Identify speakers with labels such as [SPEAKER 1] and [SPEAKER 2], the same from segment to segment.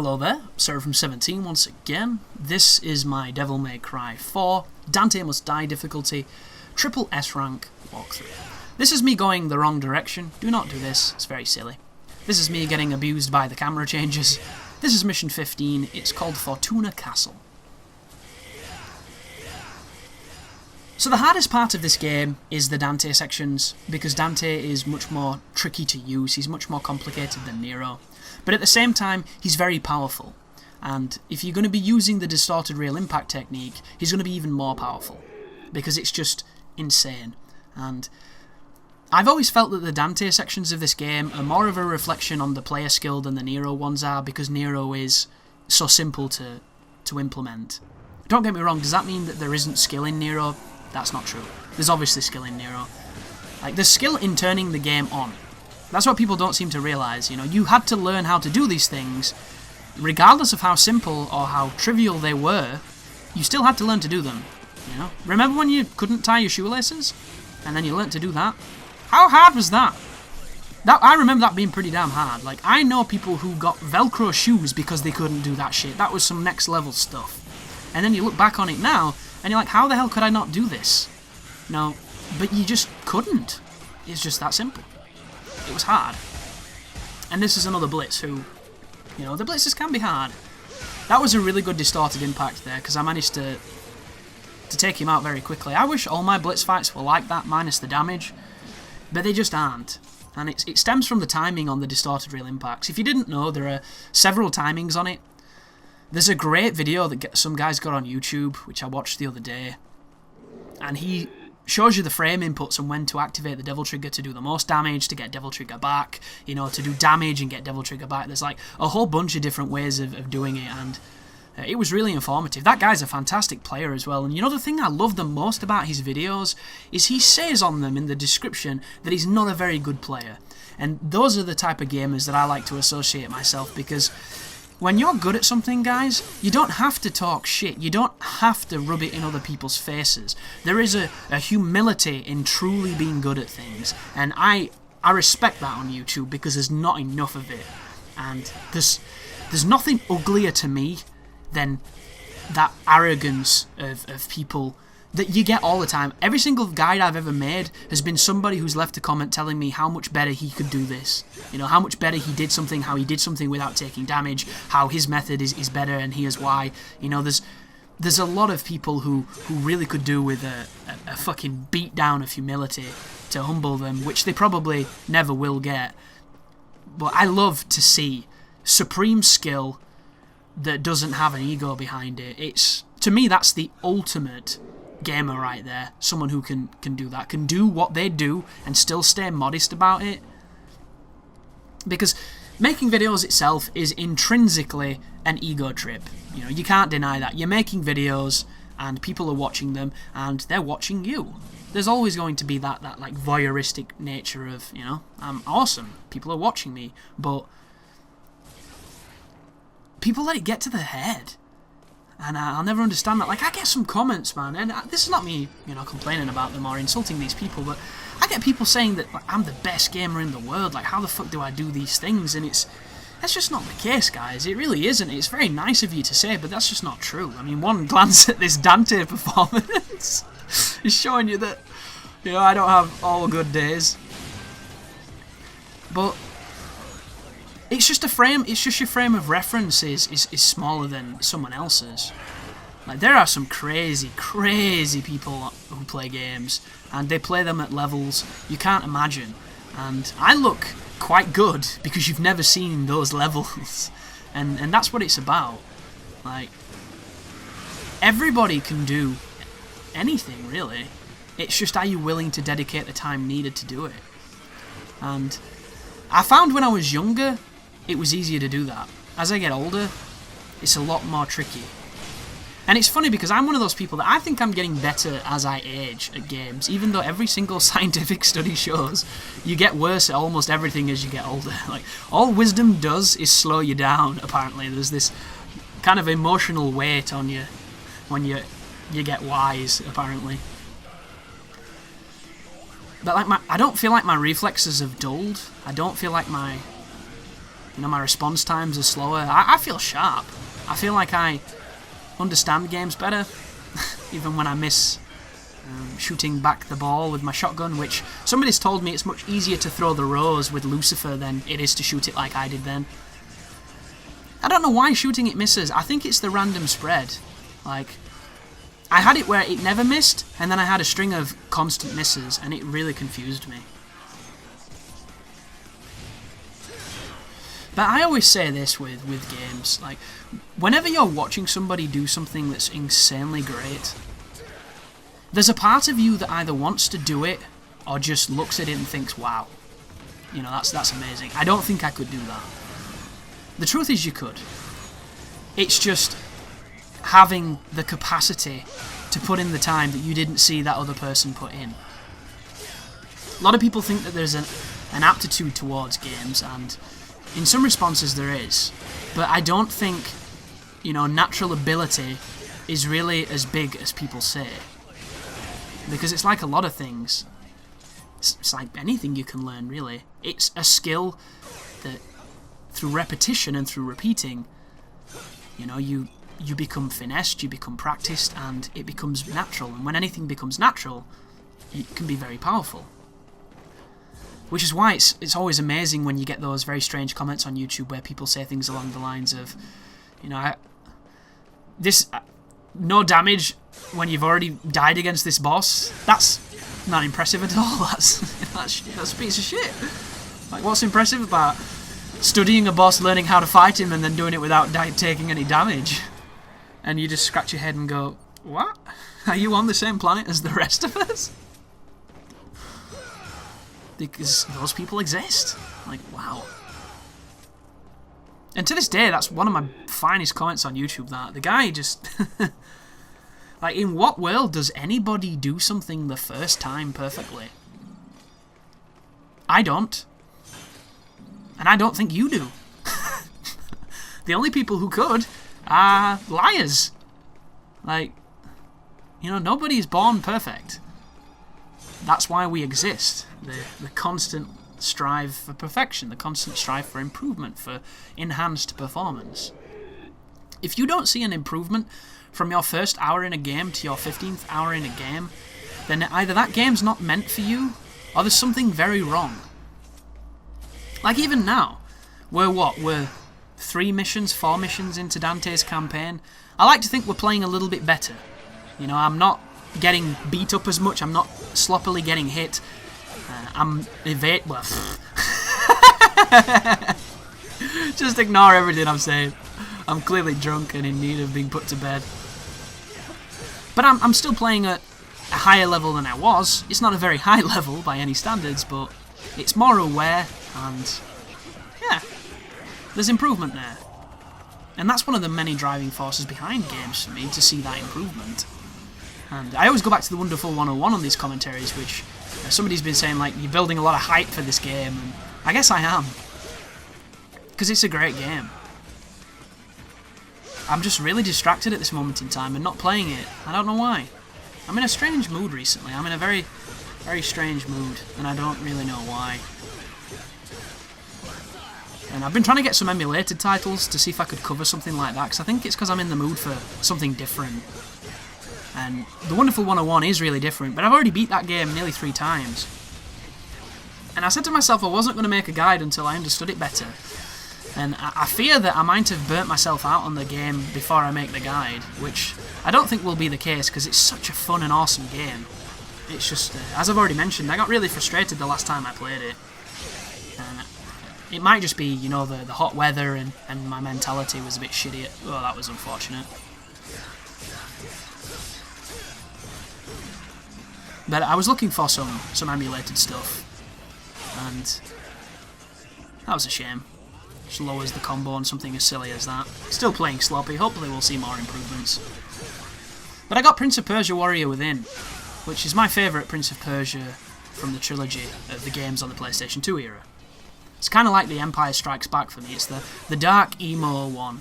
[SPEAKER 1] Hello there, Sarah from 17 once again. This is my Devil May Cry 4 Dante Must Die difficulty triple S rank walkthrough. This is me going the wrong direction. Do not do this, it's very silly. This is me getting abused by the camera changes. This is mission 15, it's called Fortuna Castle. So the hardest part of this game is the Dante sections, because Dante is much more tricky to use, he's much more complicated than Nero. But at the same time, he's very powerful. And if you're going to be using the distorted real impact technique, he's going to be even more powerful. Because it's just insane. And I've always felt that the Dante sections of this game are more of a reflection on the player skill than the Nero ones are, because Nero is so simple to implement. Don't get me wrong, does that mean that there isn't skill in Nero? That's not true. There's obviously skill in Nero. Like, there's skill in turning the game on. That's what people don't seem to realise, you know. You had to learn how to do these things, regardless of how simple or how trivial they were, you still had to learn to do them, you know. Remember when you couldn't tie your shoelaces? And then you learnt to do that? How hard was that? I remember that being pretty damn hard. Like, I know people who got Velcro shoes because they couldn't do that shit. That was some next level stuff. And then you look back on it now, and you're like, how the hell could I not do this? No, but you just couldn't. It's just that simple. It was hard. And this is another Blitz who, you know, the Blitzes can be hard. That was a really good distorted impact there, because I managed to take him out very quickly. I wish all my Blitz fights were like that, minus the damage, but they just aren't. And it stems from the timing on the distorted real impacts. If you didn't know, there are several timings on it. There's a great video that some guys got on YouTube, which I watched the other day, and he shows you the frame inputs and when to activate the Devil Trigger to do the most damage, to get Devil Trigger back, you know, to do damage and get Devil Trigger back. There's like a whole bunch of different ways of doing it, and it was really informative. That guy's a fantastic player as well, and you know the thing I love the most about his videos is he says on them in the description that he's not a very good player. And those are the type of gamers that I like to associate myself, because when you're good at something, guys, you don't have to talk shit. You don't have to rub it in other people's faces. There is a humility in truly being good at things. And I respect that on YouTube, because there's not enough of it. And there's nothing uglier to me than that arrogance of people that you get all the time. Every single guide I've ever made has been somebody who's left a comment telling me how much better he could do this. You know, how much better he did something, how he did something without taking damage, how his method is better and here's why. You know, there's a lot of people who really could do with a fucking beat down of humility to humble them, which they probably never will get. But I love to see supreme skill that doesn't have an ego behind it. To me, that's the ultimate gamer right there. Someone who can do that, can do what they do and still stay modest about it. Because making videos itself is intrinsically an ego trip. You know, you can't deny that. You're making videos and people are watching them and they're watching you. There's always going to be that like voyeuristic nature of, you know, I'm awesome, people are watching me, but people let it get to their head. And I'll never understand that. Like, I get some comments, man, and this is not me, you know, complaining about them or insulting these people, but I get people saying that, like, I'm the best gamer in the world, like, how the fuck do I do these things? And that's just not the case, guys. It really isn't. It's very nice of you to say, but that's just not true. I mean, one glance at this Dante performance is showing you that, you know, I don't have all good days. But it's just your frame of reference is smaller than someone else's. Like, there are some crazy people who play games, and they play them at levels you can't imagine. And I look quite good because you've never seen those levels. And that's what it's about. Like, everybody can do anything, really. It's just, are you willing to dedicate the time needed to do it? And I found when I was younger, it was easier to do that. As I get older, it's a lot more tricky. And it's funny because I'm one of those people that I think I'm getting better as I age at games, even though every single scientific study shows you get worse at almost everything as you get older. Like, all wisdom does is slow you down, apparently. There's this kind of emotional weight on you when you get wise, apparently. But like I don't feel like my reflexes have dulled. I don't feel like my You know, my response times are slower. I feel sharp. I feel like I understand games better, even when I miss shooting back the ball with my shotgun, which somebody's told me it's much easier to throw the rose with Lucifer than it is to shoot it like I did then. I don't know why shooting it misses. I think it's the random spread. Like, I had it where it never missed, and then I had a string of constant misses, and it really confused me. But I always say this with games, like, whenever you're watching somebody do something that's insanely great, there's a part of you that either wants to do it or just looks at it and thinks, wow, you know, that's amazing. I don't think I could do that. The truth is you could. It's just having the capacity to put in the time that you didn't see that other person put in. A lot of people think that there's an aptitude towards games, and in some responses there is, but I don't think, you know, natural ability is really as big as people say. Because it's like a lot of things. It's like anything you can learn, really. It's a skill that, through repetition and through repeating, you know, you become finessed, you become practiced, and it becomes natural. And when anything becomes natural, it can be very powerful. Which is why it's always amazing when you get those very strange comments on YouTube where people say things along the lines of, you know, no damage when you've already died against this boss. That's not impressive at all. That's a piece of shit. Like, what's impressive about studying a boss, learning how to fight him, and then doing it without taking any damage? And you just scratch your head and go, what? Are you on the same planet as the rest of us? Because those people exist. Like, wow. And to this day, that's one of my finest comments on YouTube, that the guy just... like, in what world does anybody do something the first time perfectly? I don't. And I don't think you do. The only people who could are liars. Like, you know, nobody's born perfect. That's why we exist. The constant strive for perfection, the constant strive for improvement, for enhanced performance. If you don't see an improvement from your first hour in a game to your 15th hour in a game, then either that game's not meant for you, or there's something very wrong. Like even now, we're 3 missions, 4 missions into Dante's campaign. I like to think we're playing a little bit better. You know, I'm not getting beat up as much, I'm not sloppily getting hit. I'm well, just ignore everything I'm saying. I'm clearly drunk and in need of being put to bed. But I'm still playing at a higher level than I was. It's not a very high level by any standards, but it's more aware, and yeah, there's improvement there. And that's one of the many driving forces behind games for me, to see that improvement. And I always go back to the Wonderful 101 on these commentaries, which somebody's been saying, like, you're building a lot of hype for this game, and I guess I am. Because it's a great game. I'm just really distracted at this moment in time and not playing it. I don't know why. I'm in a strange mood recently. I'm in a very, very strange mood, and I don't really know why. And I've been trying to get some emulated titles to see if I could cover something like that, because I think it's because I'm in the mood for something different. And the Wonderful 101 is really different, but I've already beat that game nearly 3 times. And I said to myself I wasn't going to make a guide until I understood it better. And I fear that I might have burnt myself out on the game before I make the guide, which I don't think will be the case, because it's such a fun and awesome game. It's just, as I've already mentioned, I got really frustrated the last time I played it. And it might just be, you know, the hot weather and my mentality was a bit shitty. Oh, that was unfortunate. But I was looking for some emulated stuff, and that was a shame. Just lowers the combo on something as silly as that. Still playing sloppy, hopefully we'll see more improvements. But I got Prince of Persia Warrior Within, which is my favourite Prince of Persia from the trilogy of the games on the PlayStation 2 era. It's kind of like The Empire Strikes Back for me. It's the dark emo one.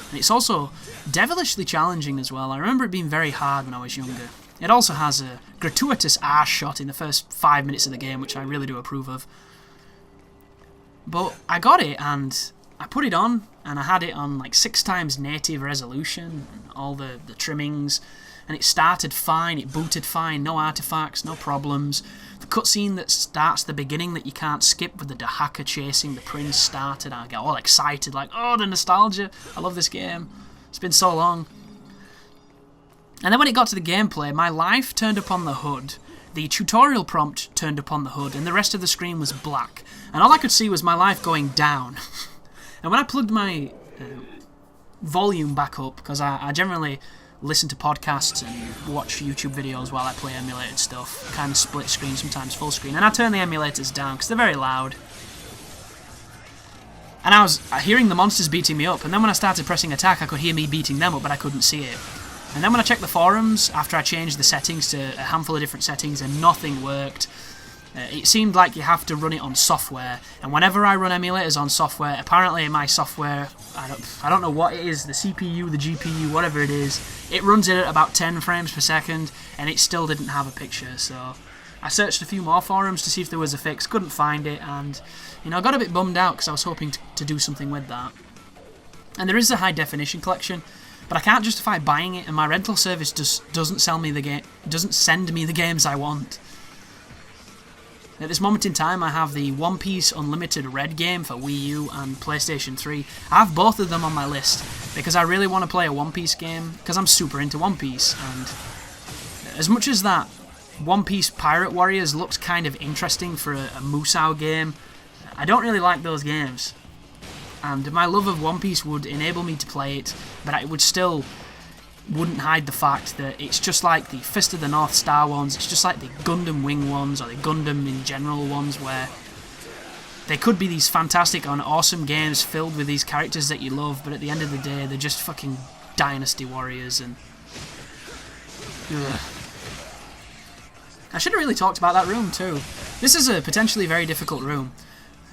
[SPEAKER 1] And it's also devilishly challenging as well. I remember it being very hard when I was younger. It also has a gratuitous ass shot in the first 5 minutes of the game, which I really do approve of. But I got it, and I put it on, and I had it on like 6 times native resolution, and all the trimmings, and it started fine, it booted fine, no artifacts, no problems. The cutscene that starts the beginning that you can't skip with the Dahaka chasing the prince started, I get all excited, like, oh, the nostalgia, I love this game, it's been so long. And then when it got to the gameplay, my life turned up on the HUD, the tutorial prompt turned up on the HUD, and the rest of the screen was black. And all I could see was my life going down. And when I plugged my volume back up, because I generally listen to podcasts and watch YouTube videos while I play emulated stuff, kind of split screen, sometimes full screen, and I turn the emulators down because they're very loud. And I was hearing the monsters beating me up, and then when I started pressing attack I could hear me beating them up, but I couldn't see it. And then when I checked the forums, after I changed the settings to a handful of different settings and nothing worked, it seemed like you have to run it on software, and whenever I run emulators on software, apparently my software, I don't know what it is, the CPU, the GPU, whatever it is, it runs it at about 10 frames per second, and it still didn't have a picture. So I searched a few more forums to see if there was a fix, couldn't find it, and I got a bit bummed out because I was hoping to do something with that. And there is a high definition collection, but I can't justify buying it, and my rental service just doesn't send me the games I want. At this moment in time, I have the One Piece Unlimited Red game for Wii U and PlayStation 3. I have both of them on my list because I really want to play a One Piece game because I'm super into One Piece. And as much as that One Piece Pirate Warriors looked kind of interesting for a Musou game, I don't really like those games. And my love of One Piece would enable me to play it, but it would still wouldn't hide the fact that it's just like the Fist of the North Star ones, it's just like the Gundam Wing ones, or the Gundam in general ones, where they could be these fantastic and awesome games filled with these characters that you love, but at the end of the day, they're just fucking Dynasty Warriors, and... Ugh. I should have really talked about that room, too. This is a potentially very difficult room.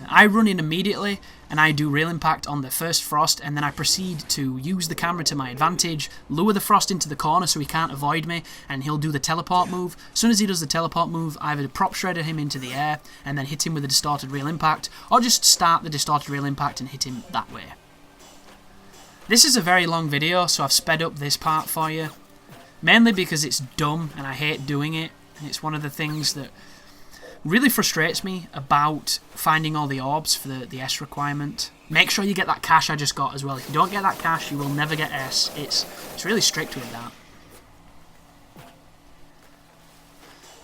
[SPEAKER 1] I run in immediately, and I do real impact on the first frost, and then I proceed to use the camera to my advantage, lure the frost into the corner so he can't avoid me, and he'll do the teleport move. As soon as he does the teleport move, I either prop shredder him into the air, and then hit him with a distorted real impact, or just start the distorted real impact and hit him that way. This is a very long video, so I've sped up this part for you, mainly because it's dumb, and I hate doing it, and it's one of the things that really frustrates me about finding all the orbs for the S requirement. Make sure you get that cash I just got as well. If you don't get that cash, you will never get S. It's really strict with that.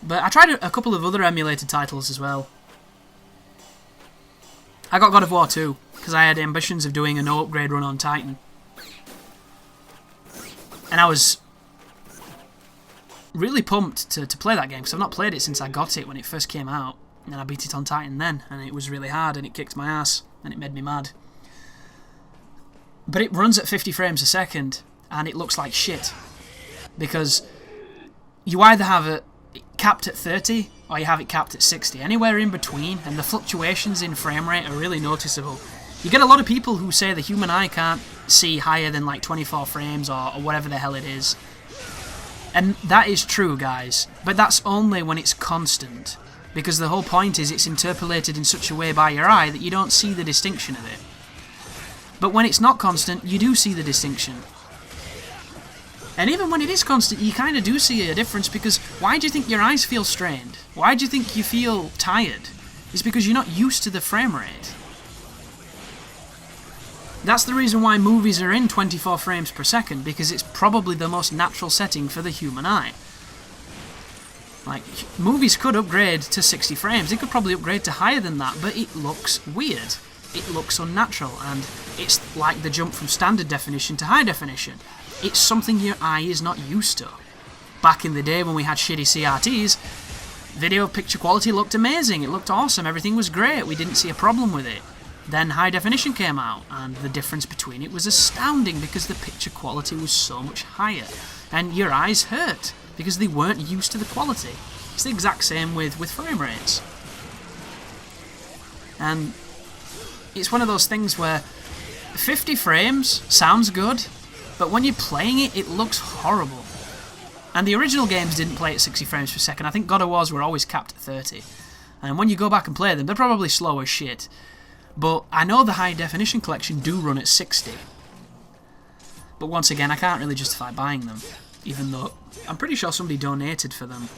[SPEAKER 1] But I tried a couple of other emulated titles as well. I got God of War 2, because I had ambitions of doing a no upgrade run on Titan. And I was really pumped to play that game, because I've not played it since I got it when it first came out, and I beat it on Titan then, and it was really hard, and it kicked my ass, and it made me mad. But it runs at 50 frames a second, and it looks like shit, because you either have it capped at 30, or you have it capped at 60, anywhere in between, and the fluctuations in frame rate are really noticeable. You get a lot of people who say the human eye can't see higher than like 24 frames, or whatever the hell it is. And that is true, guys, but that's only when it's constant, because the whole point is it's interpolated in such a way by your eye that you don't see the distinction of it. But when it's not constant, you do see the distinction. And even when it is constant, you kind of do see a difference, because why do you think your eyes feel strained? Why do you think you feel tired? It's because you're not used to the frame rate. That's the reason why movies are in 24 frames per second, because it's probably the most natural setting for the human eye. Like, movies could upgrade to 60 frames, they could probably upgrade to higher than that, but it looks weird. It looks unnatural, and it's like the jump from standard definition to high definition. It's something your eye is not used to. Back in the day when we had shitty CRTs, video picture quality looked amazing, it looked awesome, everything was great, we didn't see a problem with it. Then high definition came out, and the difference between it was astounding because the picture quality was so much higher. And your eyes hurt, because they weren't used to the quality. It's the exact same with frame rates. And it's one of those things where 50 frames sounds good, but when you're playing it, it looks horrible. And the original games didn't play at 60 frames per second. I think God of Wars were always capped at 30. And when you go back and play them, they're probably slow as shit. But I know the high definition collection do run at 60. But once again, I can't really justify buying them, even though I'm pretty sure somebody donated for them,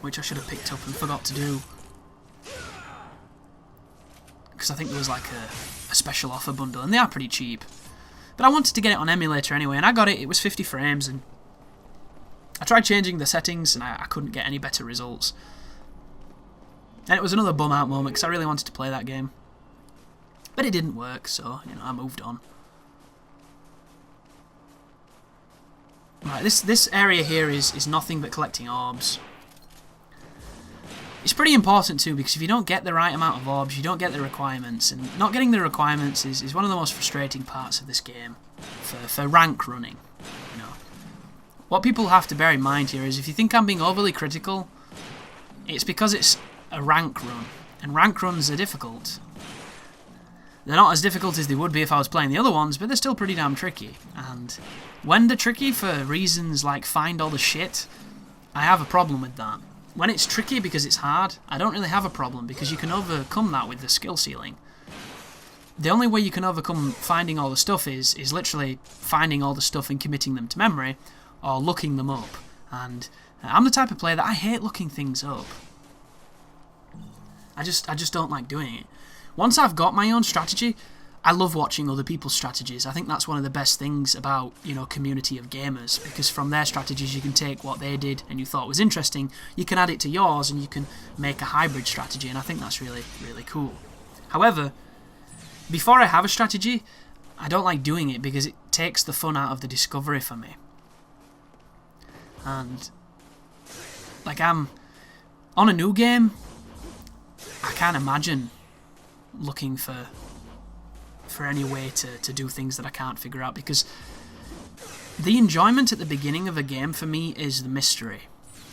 [SPEAKER 1] which I should have picked up and forgot to do. Because I think there was like a special offer bundle, and they are pretty cheap. But I wanted to get it on emulator anyway, and I got it. It was 50 frames, and I tried changing the settings, and I couldn't get any better results. And it was another bum out moment, because I really wanted to play that game. But it didn't work, so, you know, I moved on. Right, this area here is nothing but collecting orbs. It's pretty important too, because if you don't get the right amount of orbs, you don't get the requirements, and not getting the requirements is one of the most frustrating parts of this game for rank running. You know, what people have to bear in mind here is if you think I'm being overly critical, it's because it's a rank run, and rank runs are difficult. They're not as difficult as they would be if I was playing the other ones, but they're still pretty damn tricky. And when they're tricky for reasons like find all the shit, I have a problem with that. When it's tricky because it's hard, I don't really have a problem, because you can overcome that with the skill ceiling. The only way you can overcome finding all the stuff is literally finding all the stuff and committing them to memory, or looking them up. And I'm the type of player that I hate looking things up. I just don't like doing it. Once I've got my own strategy, I love watching other people's strategies. I think that's one of the best things about, you know, community of gamers, because from their strategies you can take what they did and you thought was interesting, you can add it to yours and you can make a hybrid strategy, and I think that's really, really cool. However, before I have a strategy, I don't like doing it because it takes the fun out of the discovery for me. And, like, I'm on a new game, I can't imagine looking for any way to do things that I can't figure out, because the enjoyment at the beginning of a game for me is the mystery,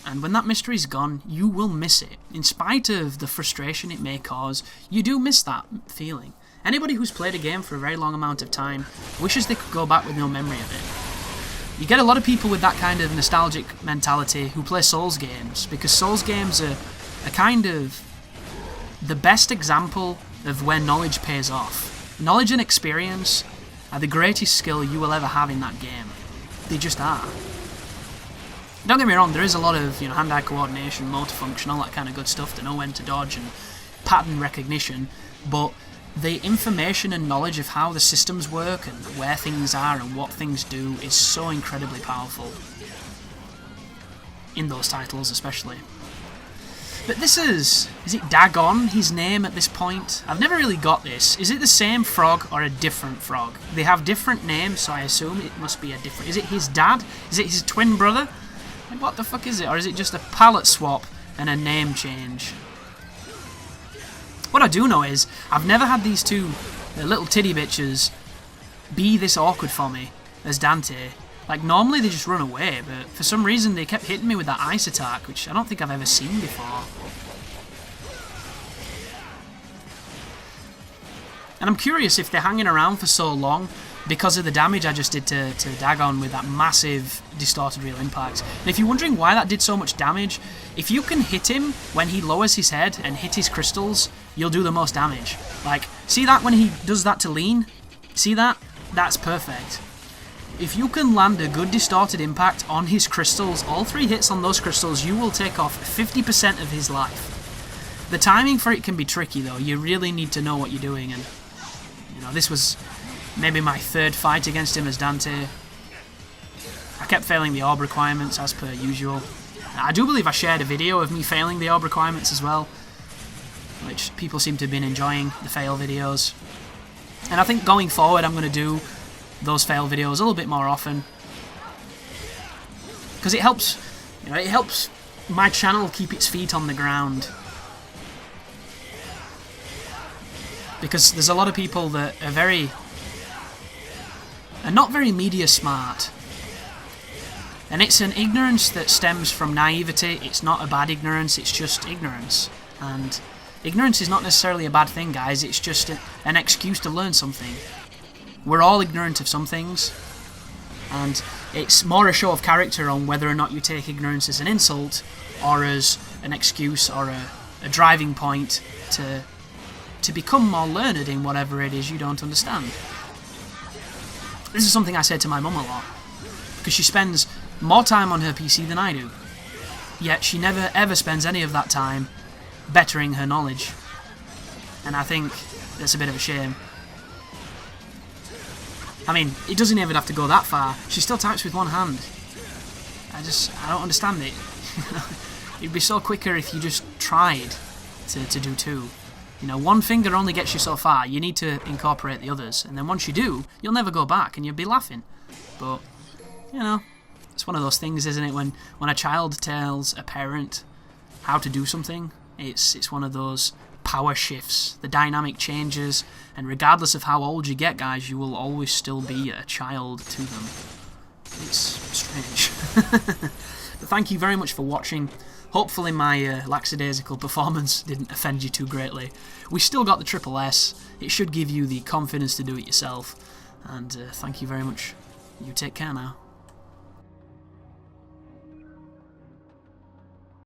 [SPEAKER 1] and when that mystery's gone, you will miss it. In spite of the frustration it may cause, you do miss that feeling. Anybody who's played a game for a very long amount of time wishes they could go back with no memory of it. You get a lot of people with that kind of nostalgic mentality who play Souls games, because Souls games are kind of the best example of where knowledge pays off. Knowledge and experience are the greatest skill you will ever have in that game. They just are. Don't get me wrong, there is a lot of, you know, hand-eye coordination, motor function, all that kind of good stuff to know when to dodge and pattern recognition, but the information and knowledge of how the systems work and where things are and what things do is so incredibly powerful. In those titles especially. But this is it Dagon, his name at this point? I've never really got this. Is it the same frog or a different frog? They have different names, so I assume it must be a different... Is it his dad? Is it his twin brother? Like, what the fuck is it? Or is it just a palette swap and a name change? What I do know is, I've never had these two little titty bitches be this awkward for me as Dante. Like, normally they just run away, but for some reason they kept hitting me with that ice attack, which I don't think I've ever seen before. And I'm curious if they're hanging around for so long because of the damage I just did to Dagon with that massive distorted real impact. And if you're wondering why that did so much damage, if you can hit him when he lowers his head and hit his crystals, you'll do the most damage. Like, see that when he does that to lean? See that? That's perfect. If you can land a good distorted impact on his crystals, all 3 hits on those crystals, you will take off 50% of his life. The timing for it can be tricky though. You really need to know what you're doing, and you know, this was maybe my 3rd fight against him as Dante. I kept failing the orb requirements as per usual. I do believe I shared a video of me failing the orb requirements as well, which people seem to have been enjoying, the fail videos. And I think going forward I'm going to do those fail videos a little bit more often, because it helps, you know, it helps my channel keep its feet on the ground. Because there's a lot of people that are not very media smart, and it's an ignorance that stems from naivety. It's not a bad ignorance, it's just ignorance, and ignorance is not necessarily a bad thing, guys. It's just an excuse to learn something. We're all ignorant of some things, and it's more a show of character on whether or not you take ignorance as an insult or as an excuse or a driving point to to become more learned in whatever it is you don't understand. This is something I say to my mum a lot, because she spends more time on her PC than I do, yet she never ever spends any of that time bettering her knowledge, and I think that's a bit of a shame. I mean, it doesn't even have to go that far. She still types with one hand. I don't understand it. It'd be so quicker if you just tried to do two. You know, one finger only gets you so far. You need to incorporate the others, and then once you do, you'll never go back, and you'll be laughing. But, you know, it's one of those things, isn't it? When a child tells a parent how to do something, it's one of those power shifts. The dynamic changes, and regardless of how old you get, guys, you will always still be a child to them. It's strange. But thank you very much for watching. Hopefully my lackadaisical performance didn't offend you too greatly. We still got the triple S. It should give you the confidence to do it yourself. And thank you very much. You take care now.